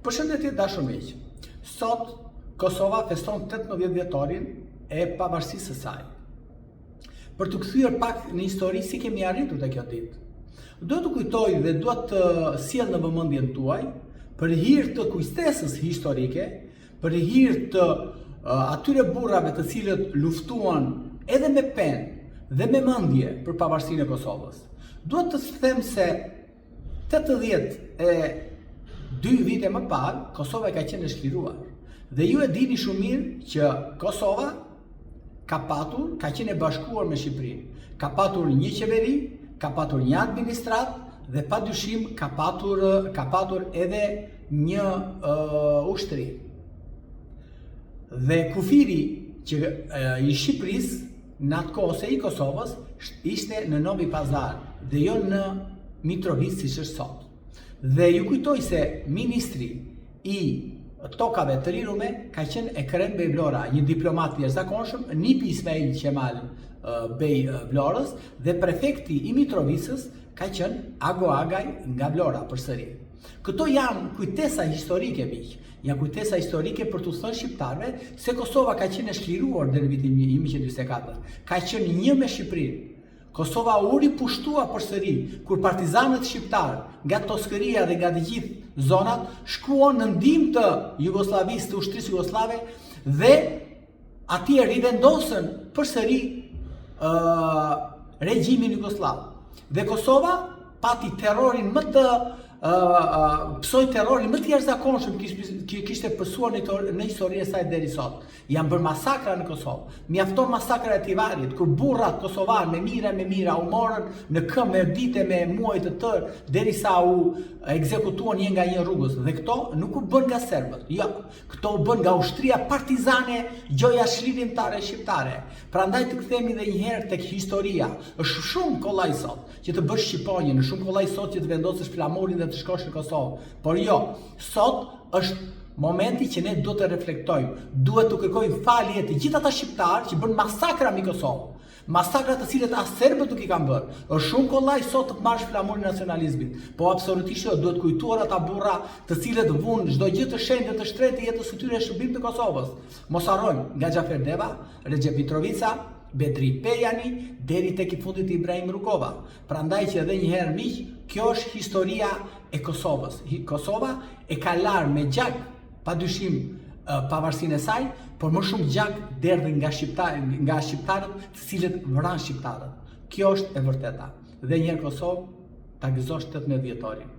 Përshëndetje dashur miq. Sot Kosova feston 18 vjetorin e pavarësisë së saj. Për të kthyer pak në histori si kemi arritur te kjo ditë. Duhet të kujtoj dhe duhet të sjell në vëmendjen tuaj për hir të kujtesës historike, për hir të atyre burrave të cilët luftuan edhe me penë dhe me mendje për pavarësinë e Kosovës. Duhet të them se 82 vite më parë, Kosova ka qenë e shliruar. Dhe ju e dini shumë mirë që Kosova ka qenë e bashkuar me Shqipërinë. Ka patur një qeveri, ka patur një administrat dhe padyshim ka patur edhe një ushtri. Dhe kufiri që i Shqipërisë në atë kohë ose i Kosovës ishte në Novi Pazar dhe jo në Mitrovic siç është sot. Dhe ju kujtoj se ministri i tokave të lirume ka qenë Ekrem Bey Vlora, një diplomat i jashtëzakonshëm, nipi Ismail Qemal Bey Vlorës, dhe prefekti i Mitrovicës ka qenë Ago Agaj nga Vlora përsëri. Këto janë kujtesa historike, miq. Janë kujtesa historike për t'u thënë shqiptarëve se Kosova ka qenë e shliruar deri në vitin 1944. Ka qenë një me Shqipërinë. Kosova u ripushtua përsëri kur partizanët shqiptar nga Toskëria dhe nga të gjithë zonat shkuan në ndihmë të Jugosllavisë, të ushtrisë jugoslave, dhe atje rivendosën përsëri regjimin jugosllav. Dhe Kosova pati terrorin psoi terrorin më të jashtëzakonshëm që kishte pësuar në historinë e saj deri sot. Janë bërë masakra në Kosovë. Mjafton masakra e Tivarit, kur burrat kosovar me mira u morën në këmbë me dite me muaj të tërë derisa u ekzekutuan një nga një rrugës. Dhe këto nuk u bën nga serbët. Jo, këto u bën nga ushtria partizane, gjoja shlirimtare shqiptare. Prandaj të kthehemi edhe një herë tek historia. Është shumë kollaj sot që të bësh shqiponjë, në shumë kollaj sot që të vendosësh flamurin dhe të shkosh në Kosovë. Por jo, sot është momenti që ne duhet të reflektojmë, duhet të kërkojmë falje të gjithë ata shqiptarë që bën masakra mbi Kosovë. Masakra të cilët as serbët nuk i kanë bërë. Është shumë kollaj sot të marrësh flamurin nacionalizmit, po absolutisht jo, duhet kujtuar ata burra të cilët vunë çdo gjë të shenjtë të shtrenjtë jetës së tyre shërbim të Kosovës. Mos harrojmë nga Xhafer Deva, Recep Mitrovica, Bedri Pejani deri tek i fundit Ibrahim Rugova. Prandaj që edhe një herë miq, kjo është historia e Kosovës. Kosova e ka larë me gjak padyshim pavarësinë e saj, por më shumë gjak derdhë nga shqiptarët të cilët vranë shqiptarët. Kjo është e vërteta. Dhe një herë Kosovë ta gëzosh 18 vjetorin.